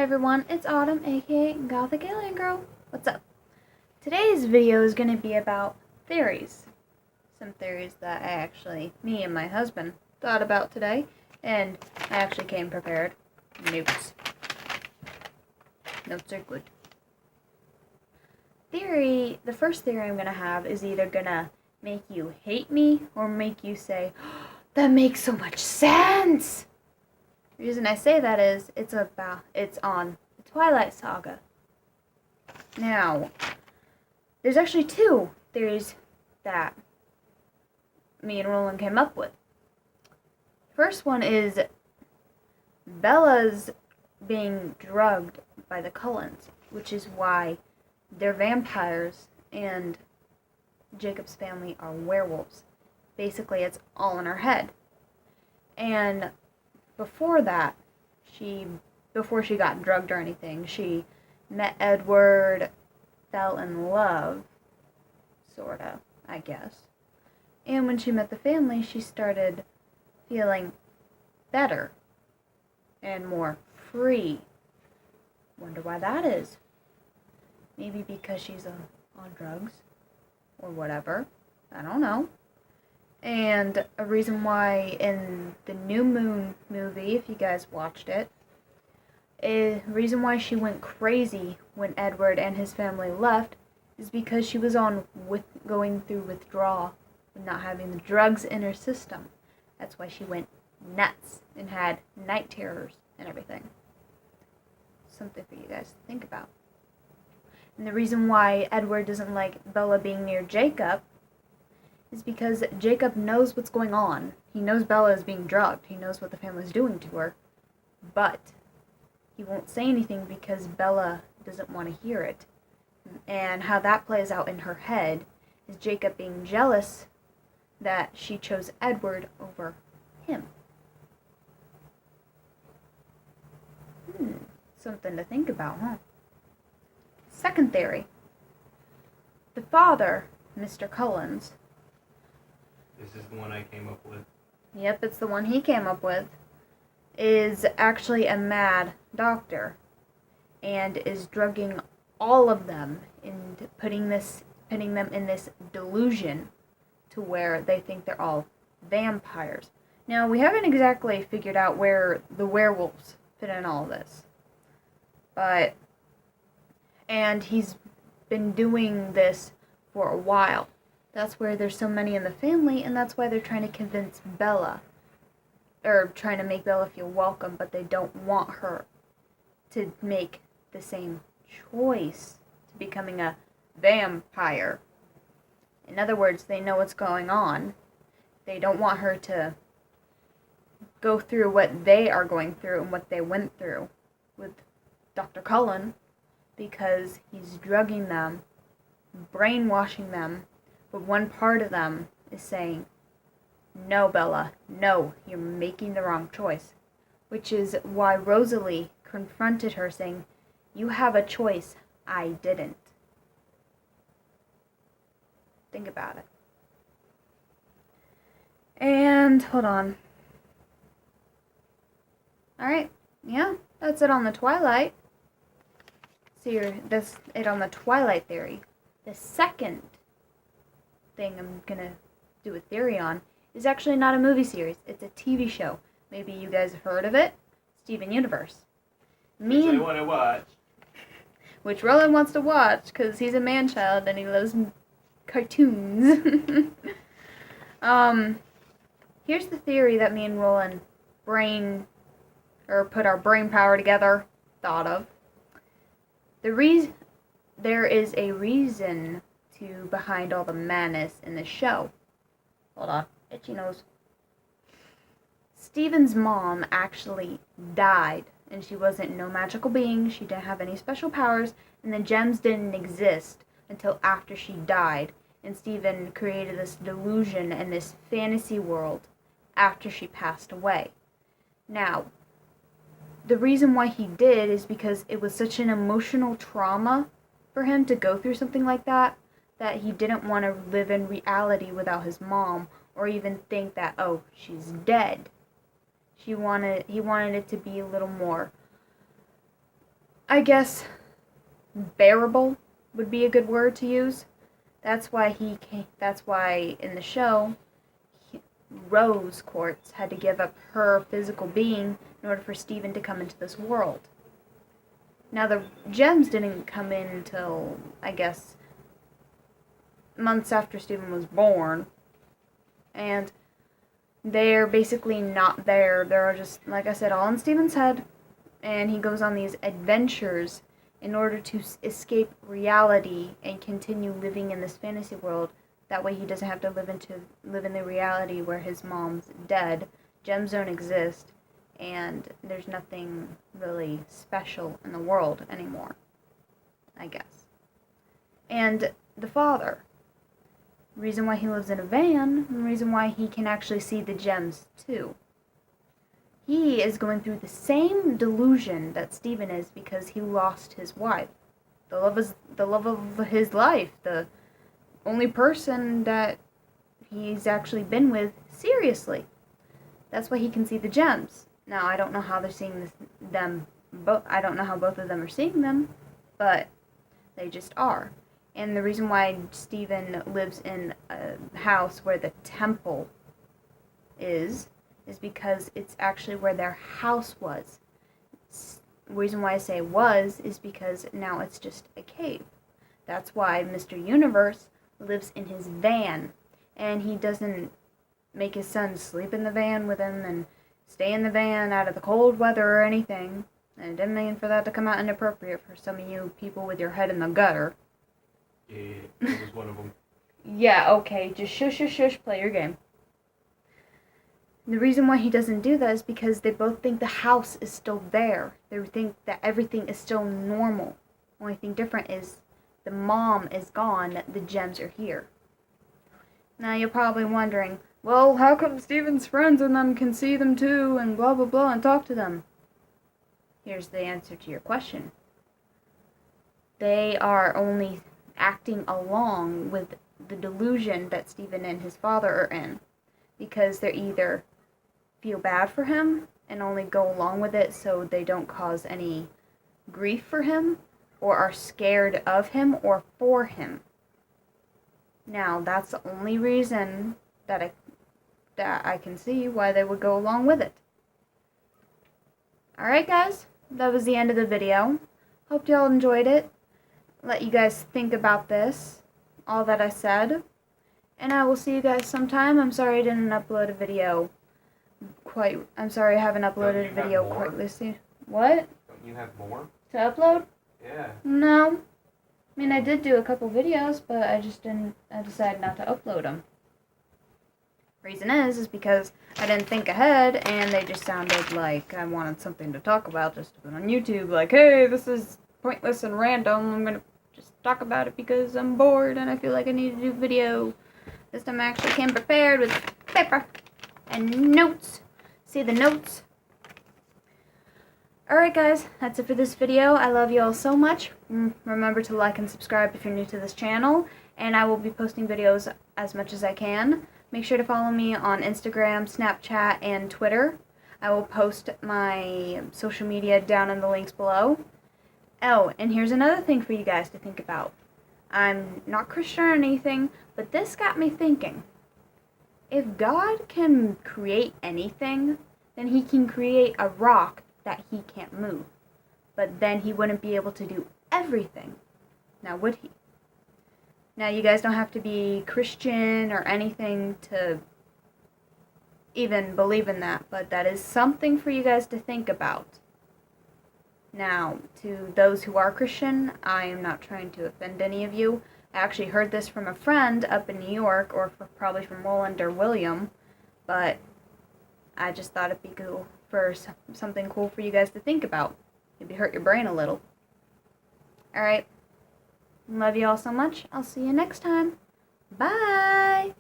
everyone, it's Autumn, aka GothicAlienGirl. What's up? Today's video is going to be about theories. Some theories that me and my husband thought about today, and I actually came prepared. Notes. Notes are good. The first theory I'm going to have is either going to make you hate me or make you say, oh, that makes so much sense! The reason I say that is it's on the Twilight Saga. Now, there's actually two theories that me and Roland came up with. First one is Bella's being drugged by the Cullens, which is why they're vampires and Jacob's family are werewolves. Basically, it's all in her head. And before that, before she got drugged or anything, she met Edward, fell in love, sorta, I guess. And when she met the family, she started feeling better and more free. Wonder why that is. Maybe because she's on drugs or whatever. I don't know. And a reason why in the New Moon movie, if you guys watched it, a reason why she went crazy when Edward and his family left is because she was going through withdrawal and not having the drugs in her system. That's why she went nuts and had night terrors and everything. Something for you guys to think about. And the reason why Edward doesn't like Bella being near Jacob is because Jacob knows what's going on. He knows Bella is being drugged. He knows what the family's doing to her. But he won't say anything because Bella doesn't want to hear it. And how that plays out in her head is Jacob being jealous that she chose Edward over him. Something to think about, huh? Second theory. The father, Mr. Cullens. This is the one I came up with. Yep, it's the one he came up with. Is actually a mad doctor. And is drugging all of them and putting them in this delusion to where they think they're all vampires. Now, we haven't exactly figured out where the werewolves fit in all this. And he's been doing this for a while. That's where there's so many in the family, and that's why they're trying to convince Bella, or trying to make Bella feel welcome, but they don't want her to make the same choice to becoming a vampire. In other words, they know what's going on. They don't want her to go through what they are going through and what they went through with Dr. Cullen, because he's drugging them, brainwashing them, but one part of them is saying, no, Bella, no, you're making the wrong choice. Which is why Rosalie confronted her saying, you have a choice, I didn't. Think about it. And, hold on. Alright, yeah, that's it on the Twilight. That's it on the Twilight theory. The second thing I'm gonna do a theory on is actually not a movie series. It's a TV show. Maybe you guys have heard of it. Steven Universe. Which I want to watch. Which Roland wants to watch because he's a man-child and he loves cartoons. Here's the theory that me and Roland put our brain power together, thought of. There is a reason behind all the madness in the show. Hold on, itchy nose. Steven's mom actually died, and she wasn't no magical being, she didn't have any special powers, and the gems didn't exist until after she died, and Steven created this delusion and this fantasy world after she passed away. Now, the reason why he did is because it was such an emotional trauma for him to go through something like that he didn't want to live in reality without his mom or even think that, oh, she's dead. He wanted it to be a little more I guess, bearable would be a good word to use. That's why in the show, Rose Quartz had to give up her physical being in order for Steven to come into this world. Now, the gems didn't come in until, I guess, months after Steven was born. And they're basically not there. They're just, like I said, all in Steven's head. And he goes on these adventures in order to escape reality and continue living in this fantasy world. That way he doesn't have to live in the reality where his mom's dead. Gems don't exist. And there's nothing really special in the world anymore, I guess. And the father. Reason why he lives in a van, and the reason why he can actually see the gems too. He is going through the same delusion that Steven is because he lost his wife. The love of his life, the only person that he's actually been with seriously. That's why he can see the gems. Now, I don't know how they're seeing them. I don't know how both of them are seeing them, but they just are. And the reason why Steven lives in a house where the temple is because it's actually where their house was. The reason why I say was is because now it's just a cave. That's why Mr. Universe lives in his van, and he doesn't make his son sleep in the van with him and stay in the van out of the cold weather or anything. And I didn't mean for that to come out inappropriate for some of you people with your head in the gutter. Yeah, that was one of them. Yeah, okay, just shush, play your game. The reason why he doesn't do that is because they both think the house is still there. They think that everything is still normal. Only thing different is the mom is gone, the gems are here. Now you're probably wondering, well, how come Steven's friends and them can see them too and blah blah blah and talk to them? Here's the answer to your question. They are only acting along with the delusion that Steven and his father are in, because they either feel bad for him and only go along with it so they don't cause any grief for him, or are scared of him or for him. Now, that's the only reason that I can see why they would go along with it. Alright guys, that was the end of the video. Hope y'all enjoyed it. Let you guys think about this, all that I said. And I will see you guys sometime. I'm sorry I didn't upload a video I'm sorry I haven't uploaded a video quite recently. What? Don't you have more? To upload? Yeah. No. I mean, I did do a couple videos, but I decided not to upload them. Reason is because I didn't think ahead, and they just sounded like I wanted something to talk about just to put on YouTube. Like, hey, this is pointless and random. I'm gonna just talk about it because I'm bored and I feel like I need to do a video. This time I actually came prepared with paper and notes. See the notes? Alright guys, that's it for this video. I love you all so much. Remember to like and subscribe if you're new to this channel, and I will be posting videos as much as I can. Make sure to follow me on Instagram, Snapchat, and Twitter. I will post my social media down in the links below. Oh, and here's another thing for you guys to think about. I'm not Christian or anything, but this got me thinking. If God can create anything, then he can create a rock that he can't move. But then he wouldn't be able to do everything. Now, would he? Now, you guys don't have to be Christian or anything to even believe in that, but that is something for you guys to think about. Now, to those who are Christian, I am not trying to offend any of you. I actually heard this from a friend up in New York, or probably from Roland or William, but I just thought it'd be cool for something cool for you guys to think about. Maybe hurt your brain a little. Alright. Love you all so much. I'll see you next time. Bye!